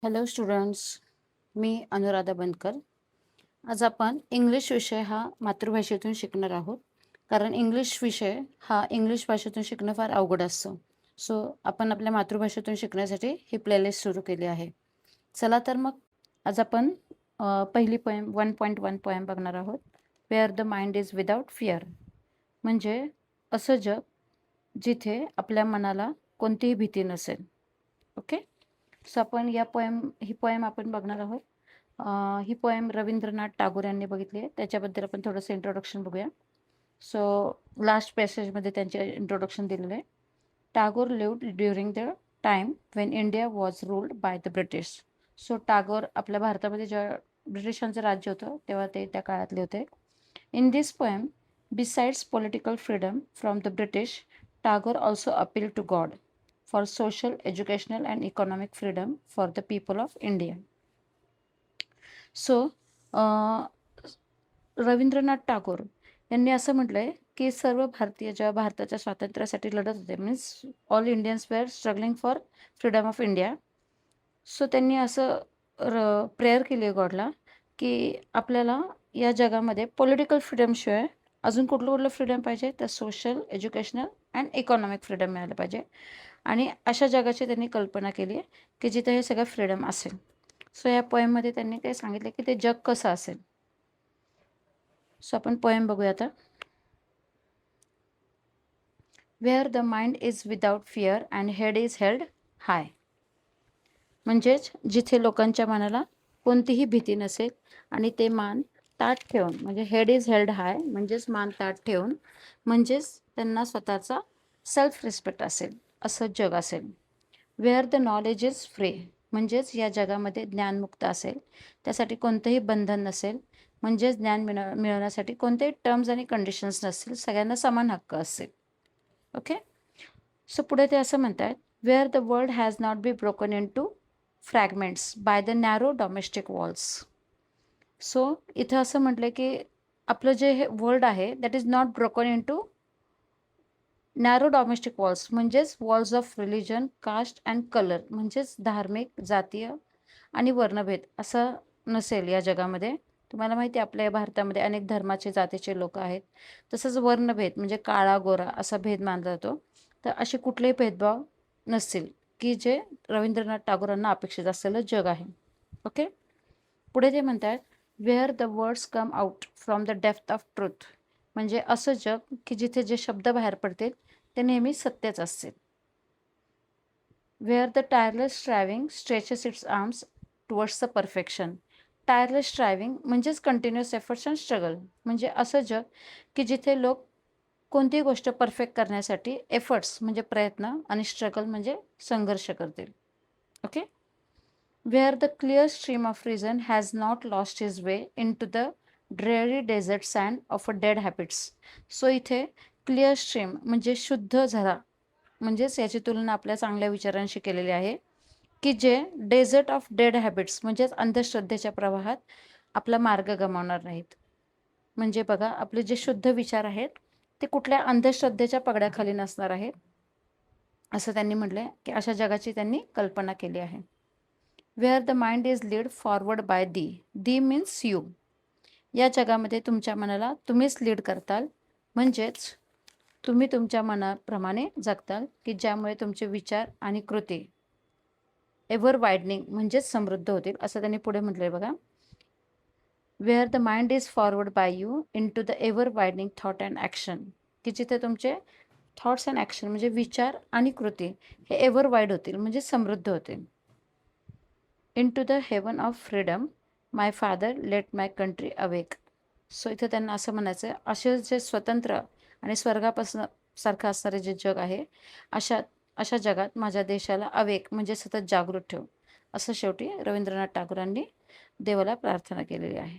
Hello students, मी अनुराधा बनकर. आज आपण English विषय हा मातृभाषेतून शिकणार आहोत. कारण इंग्लिश विषय हा इंग्लिश भाषेतून शिकणं फार अवघड असतं. सो आपण आपल्या मातृभाषेतून शिकण्यासाठी ही प्लेलिस्ट सुरू केली आहे. चला तर मग आज आपण पहिली पोएम 1.1 पोएम बघणार आहोत. Where the mind is without fear. म्हणजे असं जग जिथे आपल्या मनाला कोणतीही भीती नसेल. ओके. सो आपण ही पोएम आपण बघणार आहोत. ही पोएम रवींद्रनाथ टागोर यांनी बघितली आहे. त्याच्याबद्दल आपण थोडंसं इंट्रोडक्शन बघूया. सो लास्ट पॅसेजमध्ये त्यांचे इंट्रोडक्शन दिलेलं आहे. Tagore lived during the time Wien India was ruled by the British. So Tagore आपल्या भारतामध्ये जेव्हा ब्रिटिशांचं राज्य होतं तेव्हा ते त्या काळातले होते. In this poem, besides political freedom from the British, Tagore also appeal to God for social, educational and economic freedom for the people of India. So, Rabindranath Tagore यांनी असं म्हटलंय की सर्व भारतीय जेव्हा भारताच्या स्वातंत्र्यासाठी लढत होते, means all Indians were struggling for freedom of India. So त्यांनी असं प्रेयर केली आहे गॉडला की आपल्याला या जगामध्ये पॉलिटिकल फ्रीडमशिवाय अजून कुठलं फ्रीडम पाहिजे, तर social, educational and economic freedom मिळालं पाहिजे. आणि अशा जगाची त्यांनी कल्पना केली आहे की जिथे हे सगळं फ्रीडम असेल. सो या पोएममध्ये त्यांनी ते सांगितलं की ते जग कसं असेल. सो आपण पोएम बघूया आता. Where the mind is without fear and head is held high. म्हणजेच जिथे लोकांच्या मनाला कोणतीही भीती नसेल आणि ते मान ताठ ठेवून, म्हणजे हेड इज हेल्ड हाय म्हणजेच मान ताठ ठेवून, म्हणजेच त्यांना स्वतःचा सेल्फ रिस्पेक्ट असेल असं जग असेल. Where the knowledge is free, म्हणजेच या जगामध्ये ज्ञानमुक्त असेल, त्यासाठी कोणतंही बंधन नसेल, म्हणजेच ज्ञान मिळवण्यासाठी कोणतेही टर्म्स आणि कंडिशन्स नसतील, सगळ्यांना समान हक्क असेल. ओके. सो पुढे ते असं म्हणतात, where the world has not be broken into fragments by the narrow domestic walls. So इथं असं म्हटलं की आपलं जे हे वर्ल्ड आहे that is not broken into narrow domestic walls, म्हणजेच walls of religion, caste and colour, म्हणजेच धार्मिक, जातीय आणि वर्णभेद असं नसेल या जगामध्ये. तुम्हाला माहिती आहे आपल्या या भारतामध्ये अनेक धर्माचे, जातीचे लोक आहेत. तसंच वर्णभेद म्हणजे काळा गोरा असा भेद मानला जातो. तर असे कुठलेही भेदभाव नसतील की जे रवींद्रनाथ टागोरांना अपेक्षित असलेलं जग आहे. ओके. पुढे ते म्हणतात, where the words come out from the depth of truth, म्हणजे असं जग की जिथे जे शब्द बाहेर पडतील ते नेहमी सत्यच असतील. Where the tireless striving stretches its arms towards the perfection. Tireless striving म्हणजेच कंटिन्युअस एफर्ट्स अँड स्ट्रगल, म्हणजे असं जग की जिथे लोक कोणतीही गोष्ट परफेक्ट करण्यासाठी एफर्ट्स म्हणजे प्रयत्न आणि स्ट्रगल म्हणजे संघर्ष करतील. Okay. Where the clear stream of reason has not lost his way into the dreary desert sand of a dead habits. So इथे क्लिअर स्ट्रीम म्हणजे शुद्ध झरा, म्हणजेच याची तुलना आपल्या चांगल्या विचारांशी केलेली आहे की जे डेझर्ट ऑफ डेड हॅबिट्स म्हणजेच अंधश्रद्धेच्या प्रवाहात आपला मार्ग गमावणार नाहीत. म्हणजे बघा, आपले जे शुद्ध विचार आहेत ते कुठल्या अंधश्रद्धेच्या पगड्याखाली नसणार आहेत असं त्यांनी म्हटलंय की अशा जगाची त्यांनी कल्पना केली आहे. Where the mind is lead forward by the means you. या जगामध्ये तुमच्या मनाला तुम्हीच लीड करताल, म्हणजेच तुम्ही तुमच्या मनाप्रमाणे जगताल की ज्यामुळे तुमचे विचार आणि कृती एव्हर वायडनिंग म्हणजेच समृद्ध होतील असं त्यांनी पुढे म्हटलंय बघा. Where the mind is forward by you into the ever widening thought and action, की जिथे तुमचे थॉट्स अँड ॲक्शन म्हणजे विचार आणि कृती हे एव्हर वाईड होतील म्हणजे समृद्ध होतील. Into the heaven of freedom my father let my country awake. So इथं त्यांना असं म्हणायचं आहे, असे जे स्वतंत्र आणि स्वर्गापासून सारखं असणारे जे जग आहे अशा जगात माझ्या देशाला अवेक म्हणजे सतत जागृत ठेव, असं शेवटी रवींद्रनाथ टागोरांनी देवाला प्रार्थना केलेली आहे.